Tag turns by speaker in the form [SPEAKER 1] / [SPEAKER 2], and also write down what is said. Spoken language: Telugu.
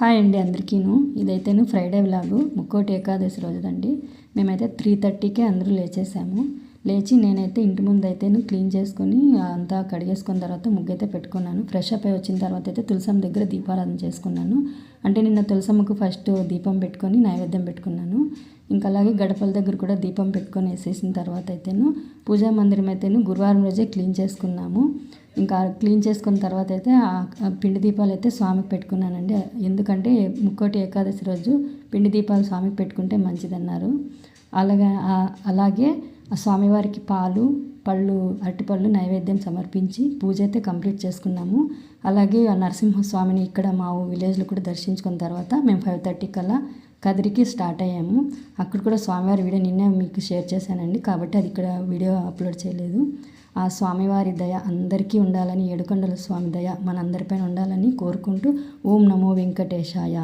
[SPEAKER 1] హాయ్ అండి అందరికీను. ఇదైతేను ఫ్రైడే వ్లాగు ముక్కోటి ఏకాదశి రోజుదండి. మేమైతే 3:30కే అందరూ లేచేసాము. లేచి నేనైతే ఇంటి ముందు అయితేను క్లీన్ చేసుకొని అంతా కడిగేసుకున్న తర్వాత ముగ్గైతే పెట్టుకున్నాను. ఫ్రెష్ అప్ అయి వచ్చిన తర్వాత అయితే తులసమ్మ దగ్గర దీపారాధన చేసుకున్నాను. అంటే నిన్న తులసమ్మకు ఫస్ట్ దీపం పెట్టుకొని నైవేద్యం పెట్టుకున్నాను. ఇంకా అలాగే గడపల దగ్గర కూడా దీపం పెట్టుకొని వేసేసిన తర్వాత అయితేను పూజా మందిరం అయితేను గురువారం రోజే క్లీన్ చేసుకున్నాము. ఇంకా క్లీన్ చేసుకున్న తర్వాత అయితే ఆ పిండి దీపాలు అయితే స్వామికి పెట్టుకున్నానండి. ఎందుకంటే ముక్కోటి ఏకాదశి రోజు పిండి దీపాలు స్వామికి పెట్టుకుంటే మంచిదన్నారు. అలాగే ఆ స్వామివారికి పాలు పళ్ళు అరటిపళ్ళు నైవేద్యం సమర్పించి పూజ అయితే కంప్లీట్ చేసుకున్నాము. అలాగే ఆ నరసింహస్వామిని ఇక్కడ మా విలేజ్లో కూడా దర్శించుకున్న తర్వాత మేము 5:30 కల్లా కదిరికి స్టార్ట్ అయ్యాము. అక్కడ కూడా స్వామివారి వీడియో నిన్నే మీకు షేర్ చేశానండి, కాబట్టి అది ఇక్కడ వీడియో అప్లోడ్ చేయలేదు. ఆ స్వామివారి దయ అందరికీ ఉండాలని, ఏడుకొండల స్వామి దయ మనందరిపైన ఉండాలని కోరుకుంటూ ఓం నమో వెంకటేశాయ.